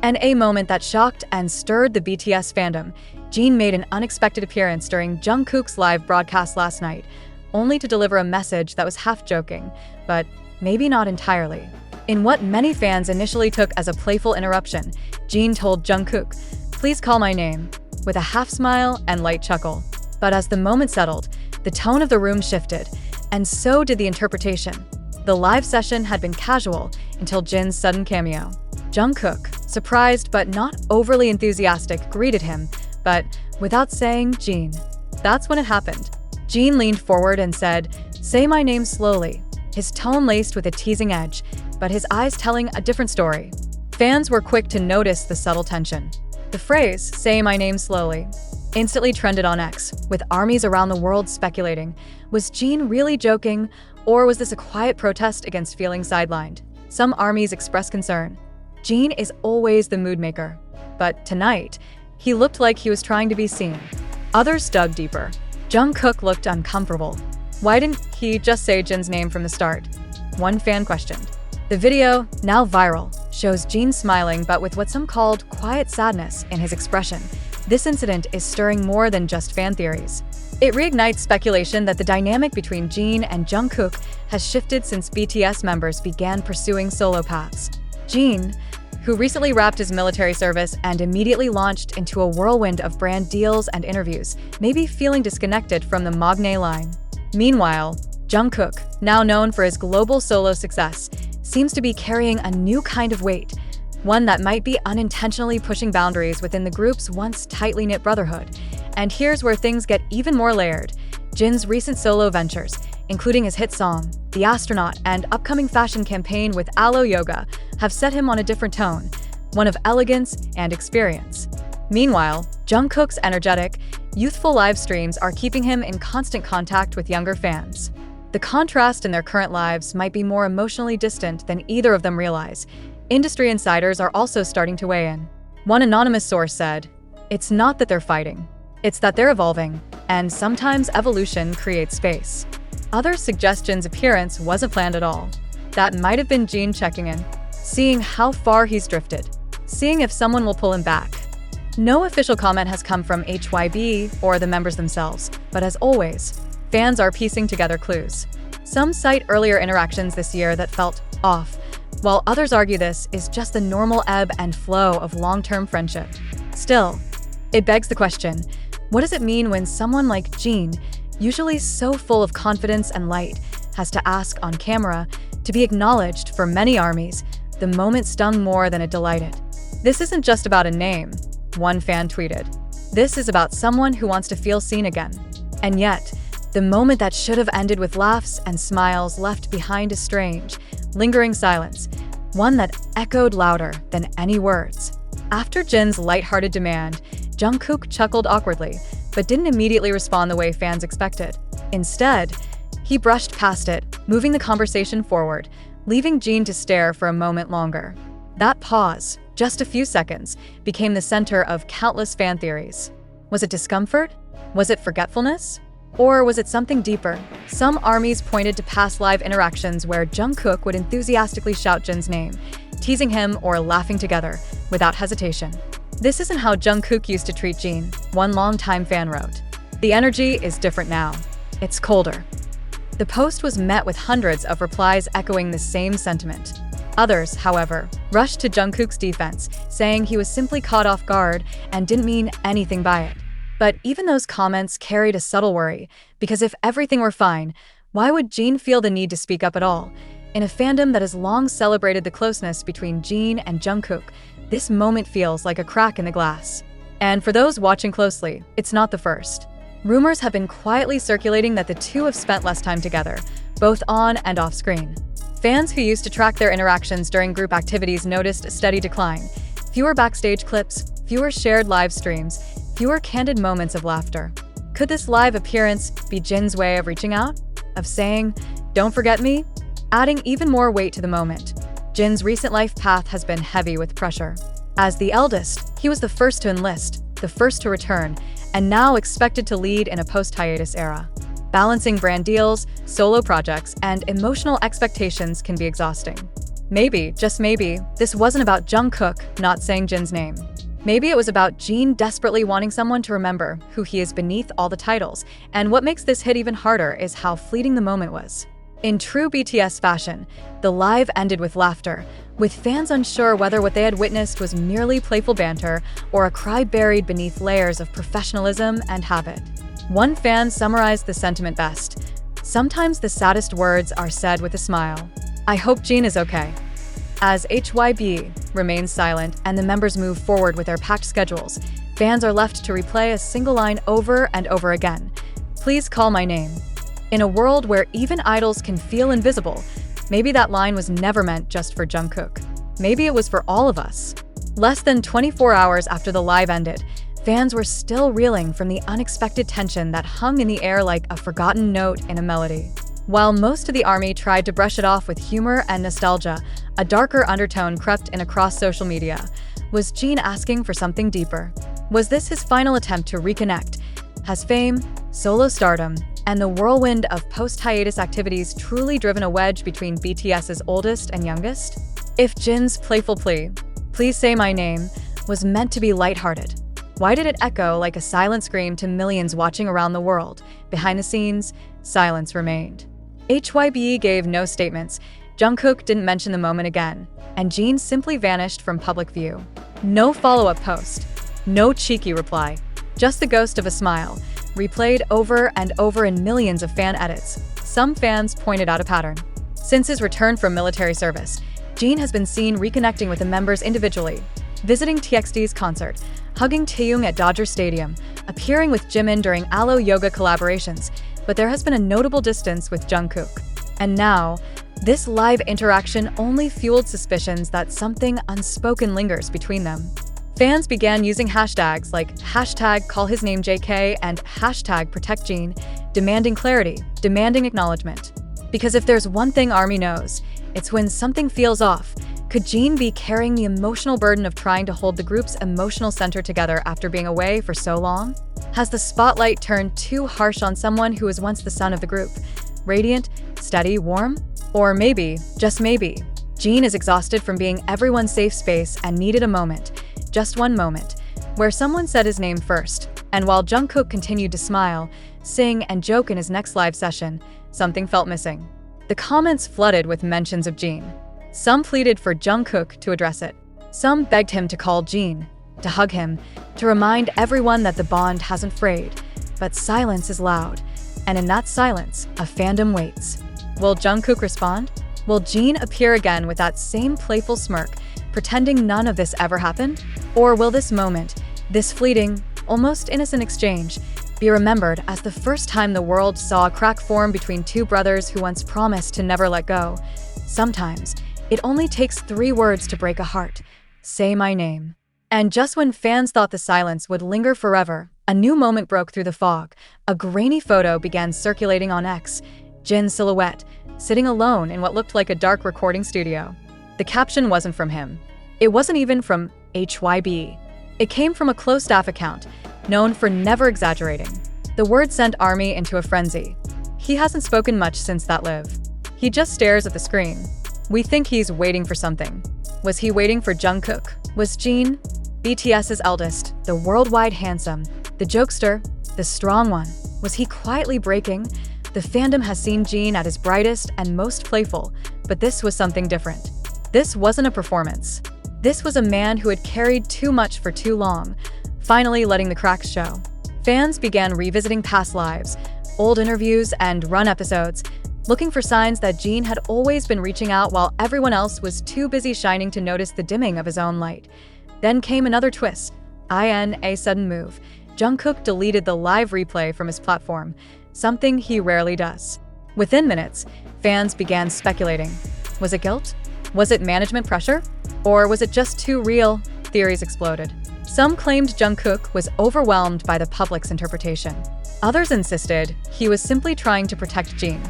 In a moment that shocked and stirred the BTS fandom, Jin made an unexpected appearance during Jungkook's live broadcast last night, only to deliver a message that was half joking, but maybe not entirely. In what many fans initially took as a playful interruption, Jin told Jungkook, "Please call my name," with a half smile and light chuckle. But as the moment settled, the tone of the room shifted, and so did the interpretation. The live session had been casual until Jin's sudden cameo. Jungkook, surprised but not overly enthusiastic, greeted him, but without saying Jin. That's when it happened. Jin leaned forward and said, "Say my name slowly," his tone laced with a teasing edge, but his eyes telling a different story. Fans were quick to notice the subtle tension. The phrase, "Say my name slowly," instantly trended on X, with armies around the world speculating, was Jin really joking, or was this a quiet protest against feeling sidelined? Some armies expressed concern. Jin is always the mood maker, but tonight, he looked like he was trying to be seen. Others dug deeper. Jungkook looked uncomfortable. Why didn't he just say Jin's name from the start? One fan questioned. The video, now viral, shows Jin smiling but with what some called quiet sadness in his expression. This incident is stirring more than just fan theories. It reignites speculation that the dynamic between Jin and Jungkook has shifted since BTS members began pursuing solo paths. Jin, who recently wrapped his military service and immediately launched into a whirlwind of brand deals and interviews, may be feeling disconnected from the Magne line. Meanwhile, Jungkook, now known for his global solo success, seems to be carrying a new kind of weight, one that might be unintentionally pushing boundaries within the group's once tightly knit Brotherhood. And here's where things get even more layered. Jin's recent solo ventures, including his hit song, The Astronaut, and upcoming fashion campaign with Aloe Yoga, have set him on a different tone, one of elegance and experience. Meanwhile, Jungkook's energetic, youthful live streams are keeping him in constant contact with younger fans. The contrast in their current lives might be more emotionally distant than either of them realize. Industry insiders are also starting to weigh in. One anonymous source said, "It's not that they're fighting, it's that they're evolving, and sometimes evolution creates space." Others suggest Jin's appearance wasn't planned at all. That might have been Jin checking in, seeing how far he's drifted, seeing if someone will pull him back. No official comment has come from HYB or the members themselves, but as always, fans are piecing together clues. Some cite earlier interactions this year that felt off, while others argue this is just the normal ebb and flow of long-term friendship. Still, it begs the question, what does it mean when someone like Jin, usually so full of confidence and light, has to ask on camera to be acknowledged? For many armies, the moment stung more than it delighted. "This isn't just about a name," one fan tweeted. "This is about someone who wants to feel seen again." And yet, the moment that should have ended with laughs and smiles left behind a strange, lingering silence, one that echoed louder than any words. After Jin's lighthearted demand, Jungkook chuckled awkwardly, but didn't immediately respond the way fans expected. Instead, he brushed past it, moving the conversation forward, leaving Jin to stare for a moment longer. That pause, just a few seconds, became the center of countless fan theories. Was it discomfort? Was it forgetfulness? Or was it something deeper? Some armies pointed to past live interactions where Jungkook would enthusiastically shout Jin's name, teasing him or laughing together, without hesitation. "This isn't how Jungkook used to treat Jin," one longtime fan wrote. "The energy is different now. It's colder." The post was met with hundreds of replies echoing the same sentiment. Others, however, rushed to Jungkook's defense, saying he was simply caught off guard and didn't mean anything by it. But even those comments carried a subtle worry, because if everything were fine, why would Jin feel the need to speak up at all? In a fandom that has long celebrated the closeness between Jin and Jungkook, this moment feels like a crack in the glass. And for those watching closely, it's not the first. Rumors have been quietly circulating that the two have spent less time together, both on and off screen. Fans who used to track their interactions during group activities noticed a steady decline. Fewer backstage clips, fewer shared live streams, fewer candid moments of laughter. Could this live appearance be Jin's way of reaching out? Of saying, "Don't forget me?" Adding even more weight to the moment. Jin's recent life path has been heavy with pressure. As the eldest, he was the first to enlist, the first to return, and now expected to lead in a post-hiatus era. Balancing brand deals, solo projects, and emotional expectations can be exhausting. Maybe, just maybe, this wasn't about Jungkook not saying Jin's name. Maybe it was about Jin desperately wanting someone to remember who he is beneath all the titles, and what makes this hit even harder is how fleeting the moment was. In true BTS fashion, the live ended with laughter, with fans unsure whether what they had witnessed was merely playful banter or a cry buried beneath layers of professionalism and habit. One fan summarized the sentiment best. Sometimes the saddest words are said with a smile. I hope Jin is okay. As HYB remains silent and the members move forward with their packed schedules, fans are left to replay a single line over and over again. Please call my name. In a world where even idols can feel invisible, maybe that line was never meant just for Jungkook. Maybe it was for all of us. Less than 24 hours after the live ended, fans were still reeling from the unexpected tension that hung in the air like a forgotten note in a melody. While most of the ARMY tried to brush it off with humor and nostalgia, a darker undertone crept in across social media. Was Jin asking for something deeper? Was this his final attempt to reconnect? Has fame, solo stardom, and the whirlwind of post-hiatus activities truly driven a wedge between BTS's oldest and youngest? If Jin's playful plea, "Please say my name," was meant to be lighthearted, why did it echo like a silent scream to millions watching around the world? Behind the scenes, silence remained. HYB gave no statements, Jungkook didn't mention the moment again, and Jin simply vanished from public view. No follow-up post, no cheeky reply, just the ghost of a smile, replayed over and over in millions of fan edits. Some fans pointed out a pattern. Since his return from military service, Jin has been seen reconnecting with the members individually, visiting TXT's concert, hugging Taeyong at Dodger Stadium, appearing with Jimin during Alo Yoga collaborations, but there has been a notable distance with Jungkook. And now, this live interaction only fueled suspicions that something unspoken lingers between them. Fans began using hashtags like #CallHisNameJK and #ProtectJin, demanding clarity, demanding acknowledgement. Because if there's one thing ARMY knows, it's when something feels off. Could Jin be carrying the emotional burden of trying to hold the group's emotional center together after being away for so long? Has the spotlight turned too harsh on someone who was once the sun of the group? Radiant, steady, warm? Or maybe, just maybe, Jin is exhausted from being everyone's safe space and needed a moment, just one moment, where someone said his name first. And while Jungkook continued to smile, sing, and joke in his next live session, something felt missing. The comments flooded with mentions of Jin. Some pleaded for Jungkook to address it. Some begged him to call Jin, to hug him, to remind everyone that the bond hasn't frayed. But silence is loud, and in that silence, a fandom waits. Will Jungkook respond? Will Jin appear again with that same playful smirk, pretending none of this ever happened? Or will this moment, this fleeting, almost innocent exchange, be remembered as the first time the world saw a crack form between two brothers who once promised to never let go? Sometimes, it only takes 3 words to break a heart. Say my name. And just when fans thought the silence would linger forever, a new moment broke through the fog. A grainy photo began circulating on X. Jin's silhouette, sitting alone in what looked like a dark recording studio. The caption wasn't from him. It wasn't even from HYB. It came from a close staff account, known for never exaggerating. The word sent ARMY into a frenzy. He hasn't spoken much since that live. He just stares at the screen. We think he's waiting for something. Was he waiting for Jungkook? Was Jin, BTS's eldest, the worldwide handsome, the jokester, the strong one, was he quietly breaking? The fandom has seen Jin at his brightest and most playful, but this was something different. This wasn't a performance. This was a man who had carried too much for too long, finally letting the cracks show. Fans began revisiting past lives, old interviews, and run episodes, looking for signs that Jin had always been reaching out while everyone else was too busy shining to notice the dimming of his own light. Then came another twist. In a sudden move, Jungkook deleted the live replay from his platform, something he rarely does. Within minutes, fans began speculating. Was it guilt? Was it management pressure? Or was it just too real? Theories exploded. Some claimed Jungkook was overwhelmed by the public's interpretation. Others insisted he was simply trying to protect Jin.